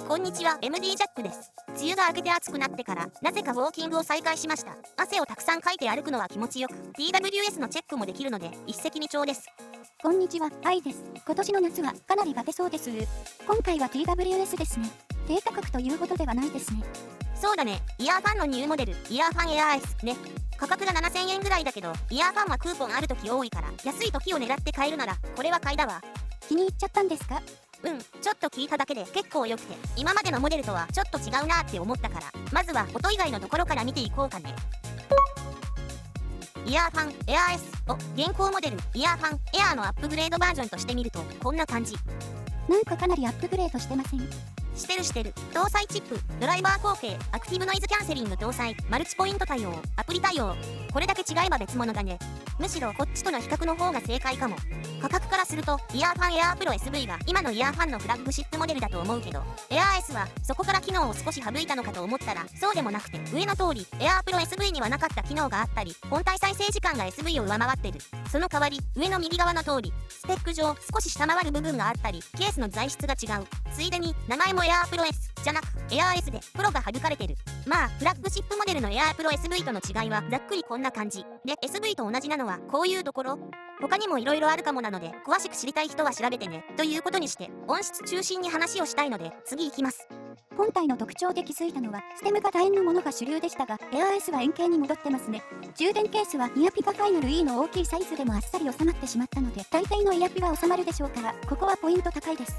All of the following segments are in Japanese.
こんにちは、MD ジャックです。梅雨が明けて暑くなってから、なぜかウォーキングを再開しました。汗をたくさんかいて歩くのは気持ちよく、TWS のチェックもできるので、一石二鳥です。こんにちは、愛です。今年の夏はかなりバテそうです。今回は TWS ですね。低価格というほどではないですね。そうだね、イヤーファンのニューモデル、イヤーファンエアー S ね。価格が7000円ぐらいだけど、イヤーファンはクーポンある時多いから、安い時を狙って買えるなら、これは買いだわ。気に入っちゃったんですか？ちょっと聞いただけで結構良くて、今までのモデルとはちょっと違うなって思ったから、まずは音以外のところから見ていこうかね。イヤーファンエアー S を現行モデルイヤーファンエアーのアップグレードバージョンとしてみるとこんな感じ。なんかかなりアップグレードしてません？してる。搭載チップ、ドライバー後継、アクティブノイズキャンセリング搭載、マルチポイント対応、アプリ対応。これだけ違えば別物だね。むしろこっちとの比較の方が正解かも。価格からするとイヤーファンエアープロ SV が今のイヤーファンのフラッグシップモデルだと思うけど、エアー S はそこから機能を少し省いたのかと思ったらそうでもなくて、上の通りエアープロ SV にはなかった機能があったり、本体再生時間が SV を上回ってる。その代わり上の右側の通りスペック上少し下回る部分があったり、ケースの材質が違う。ついでに名前もエアープロ S じゃなくエアー S でプロが省かれてる。まあフラッグシップモデルのエアープロ SV との違いはざっくりこんな感じで、 SV と同じなのはこういうところ。他にも色々あるかもなので、詳しく知りたい人は調べてね。ということにして、音質中心に話をしたいので、次行きます。本体の特徴で気づいたのは、ステムが楕円のものが主流でしたが、エアー S は円形に戻ってますね。充電ケースはイヤピカファイナル E の大きいサイズでもあっさり収まってしまったので、大抵のイヤピは収まるでしょうから、ここはポイント高いです。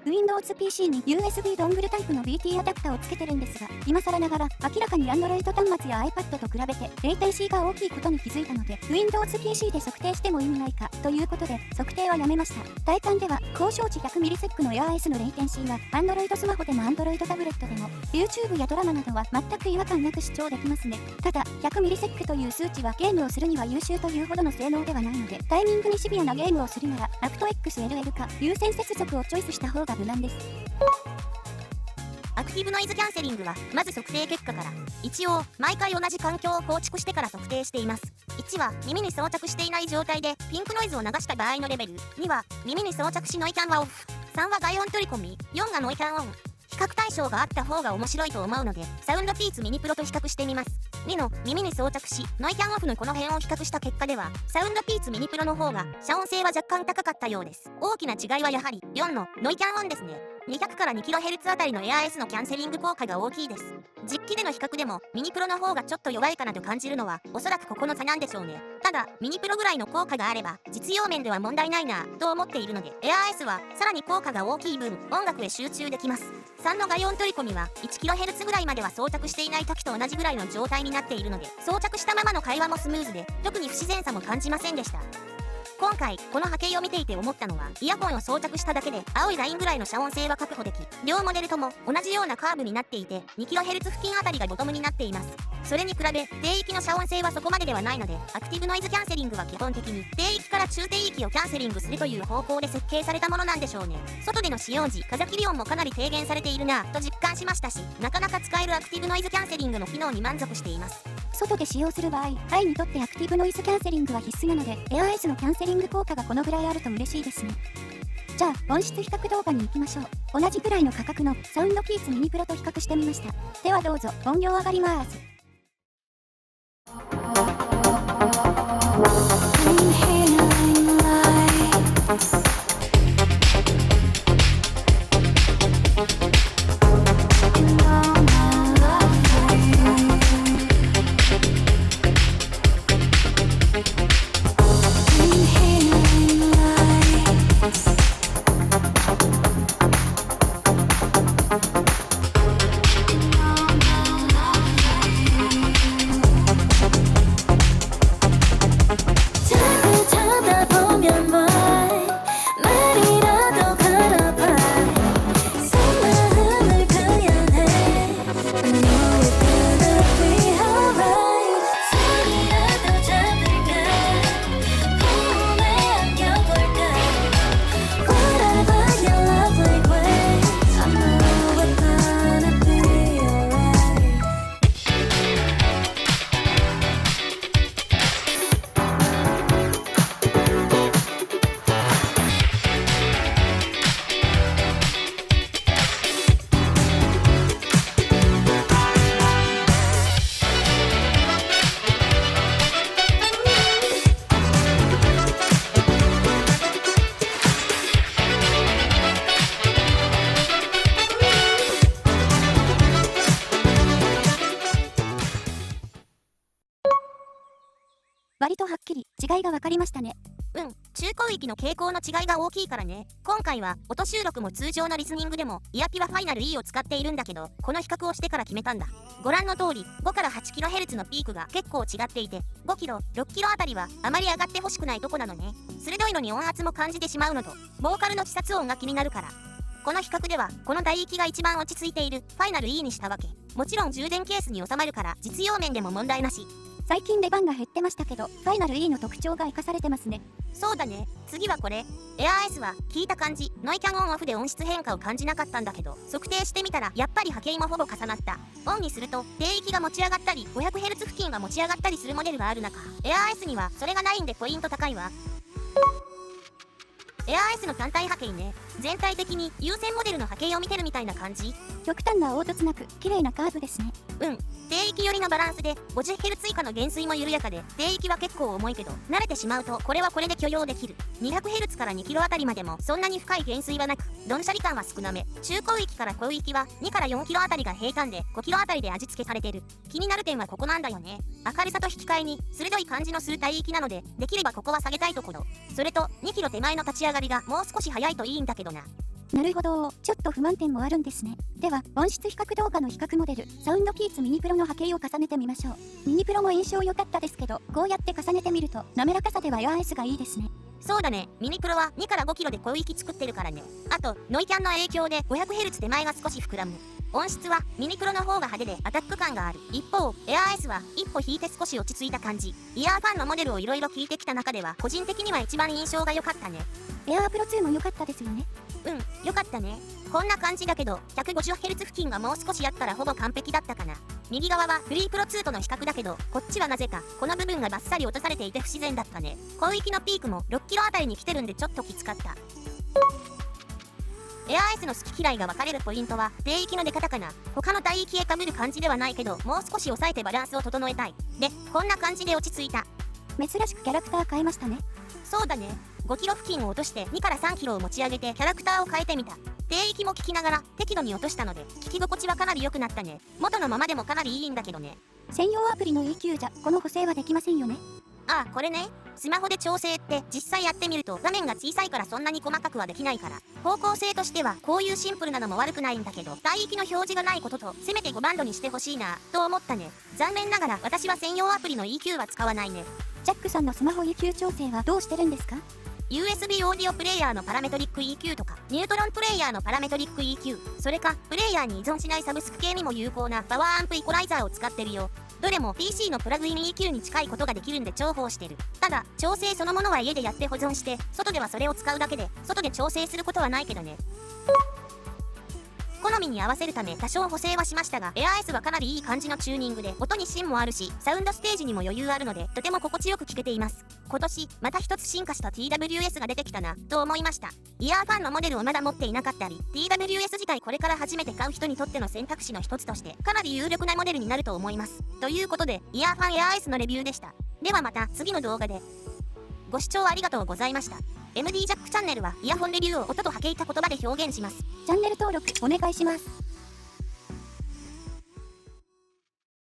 Windows PC に USB ドングルタイプの BT アダプターをつけてるんですが、今更ながら明らかに Android 端末や iPad と比べてレイテンシーが大きいことに気づいたので、 Windows PC で測定しても意味ないかということで測定はやめました。体感では高承知 100ms の AirS のレイテンシーは Android スマホでも Android タブレットでも YouTube やドラマなどは全く違和感なく視聴できますね。ただ 100ms という数値はゲームをするには優秀というほどの性能ではないので、タイミングにシビアなゲームをするなら aptX LL か有線接続をチョイスした方が無難です。アクティブノイズキャンセリングはまず測定結果から、一応毎回同じ環境を構築してから測定しています。1は耳に装着していない状態でピンクノイズを流した場合のレベル、2は耳に装着しノイキャンはオフ、3は外音取り込み、4がノイキャンオン。比較対象があった方が面白いと思うので、サウンドピーツミニプロと比較してみます。2の耳に装着しノイキャンオフのこの辺を比較した結果では、サウンドピーツミニプロの方が遮音性は若干高かったようです。大きな違いはやはり4のノイキャンオンですね。200から 2kHz あたりのエアー S のキャンセリング効果が大きいです。実機での比較でもミニプロの方がちょっと弱いかなと感じるのはおそらくここの差なんでしょうね。ただミニプロぐらいの効果があれば実用面では問題ないなと思っているので、エアー S はさらに効果が大きい分音楽へ集中できます。3の外音取り込みは 1kHz ぐらいまでは装着していない時と同じぐらいの状態になっているので、装着したままの会話もスムーズで特に不自然さも感じませんでした。今回この波形を見ていて思ったのは、イヤホンを装着しただけで青いラインぐらいの遮音性は確保でき、両モデルとも同じようなカーブになっていて 2kHz 付近あたりがボトムになっています。それに比べ低域の遮音性はそこまでではないので、アクティブノイズキャンセリングは基本的に低域から中低域をキャンセリングするという方向で設計されたものなんでしょうね。外での使用時風切り音もかなり低減されているなぁと実感しましたし、なかなか使えるアクティブノイズキャンセリングの機能に満足しています。外で使用する場合、愛にとってアクティブノイズキャンセリングは必須なので、エアー S のキャンセリング効果がこのぐらいあると嬉しいですね。じゃあ音質比較動画に行きましょう。同じくらいの価格のサウンドピースミニプロと比較してみました。ではどうぞ。音量上がります。違いが分かりましたね。中高域の傾向の違いが大きいからね。今回は音収録も通常のリスニングでもイヤピはファイナル E を使っているんだけど、この比較をしてから決めたんだ。ご覧の通り5から 8kHz のピークが結構違っていて、5キロ、6キロあたりはあまり上がってほしくないとこなのね。鋭いのに音圧も感じてしまうのと、ボーカルの揮殺音が気になるから。この比較ではこの帯域が一番落ち着いているファイナル E にしたわけ。もちろん充電ケースに収まるから実用面でも問題なし。最近出番が減ってましたけど、ファイナル E の特徴が活かされてますね。そうだね。次はこれ。エアー S は聞いた感じ、ノイキャンオンオフで音質変化を感じなかったんだけど、測定してみたらやっぱり波形もほぼ重なった。オンにすると低域が持ち上がったり 500Hz 付近が持ち上がったりするモデルがある中、エアー S にはそれがないんでポイント高いわ。エアー S の単体波形ね。全体的に有線モデルの波形を見てるみたいな感じ。極端な凹凸なく綺麗なカーブですね。低域寄りのバランスで 50Hz 以下の減衰も緩やかで、低域は結構重いけど慣れてしまうとこれはこれで許容できる。 200Hz から 2kg あたりまでもそんなに深い減衰はなく、どんしゃり感は少なめ。中高域から高域は2から 4kg あたりが平坦で 5kg あたりで味付けされてる。気になる点はここなんだよね。明るさと引き換えに鋭い感じのする帯域なので、できればここは下げたいところ。それと 2kg 手前の立ち上がりがもう少し早いといいんだけどな。なるほど、ちょっと不満点もあるんですね。では、音質比較動画の比較モデル、サウンドキーツミニプロの波形を重ねてみましょう。ミニプロも印象良かったですけど、こうやって重ねてみると、滑らかさではエアー S がいいですね。そうだね。ミニプロは2から 5kg で広域作ってるからね。あと、ノイキャンの影響で 500Hz 手前が少し膨らむ。音質はミニプロの方が派手でアタック感がある。一方、エアー S は一歩引いて少し落ち着いた感じ。イヤーファンのモデルをいろいろ聞いてきた中では、個人的には一番印象が良かったね。エアープロ2も良かったですよね。良かったね。こんな感じだけど、150Hz 付近がもう少しあったらほぼ完璧だったかな。右側はフリープロ2との比較だけど、こっちはなぜかこの部分がバッサリ落とされていて不自然だったね。広域のピークも 6kg あたりに来てるんでちょっときつかった。エアー S の好き嫌いが分かれるポイントは低域の出方かな。他の帯域へかぶる感じではないけど、もう少し抑えてバランスを整えたい。で、こんな感じで落ち着いた。珍しくキャラクター変えましたね。そうだね。5kg付近を落として2から 3kg を持ち上げてキャラクターを変えてみた。低域も聞きながら適度に落としたので、聞き心地はかなり良くなったね。元のままでもかなりいいんだけどね。専用アプリの EQ じゃこの補正はできませんよね。ああ、これね。スマホで調整って実際やってみると画面が小さいからそんなに細かくはできないから、方向性としてはこういうシンプルなのも悪くないんだけど、帯域の表示がないこととせめて5バンドにしてほしいなと思ったね。残念ながら私は専用アプリの EQ は使わないね。ジャックさんのスマホ EQ 調整はどうしてるんですか？ USB オーディオプレイヤーのパラメトリック EQ とか、ニュートロンプレイヤーのパラメトリック EQ、それかプレイヤーに依存しないサブスク系にも有効なパワーアンプイコライザーを使ってるよ。どれも PC のプラグイン EQ に近いことができるんで重宝してる。ただ、調整そのものは家でやって保存して、外ではそれを使うだけで、外で調整することはないけどね。好みに合わせるため多少補正はしましたが、エアー S はかなりいい感じのチューニングで、音に芯もあるし、サウンドステージにも余裕あるので、とても心地よく聴けています。今年、また一つ進化した TWS が出てきたな、と思いました。イヤーファンのモデルをまだ持っていなかったり、TWS 自体これから初めて買う人にとっての選択肢の一つとして、かなり有力なモデルになると思います。ということで、イヤーファンエアー S のレビューでした。ではまた次の動画で。ご視聴ありがとうございました。MD ジャックチャンネルはイヤホンレビューを音と波形た言葉で表現します。チャンネル登録お願いします。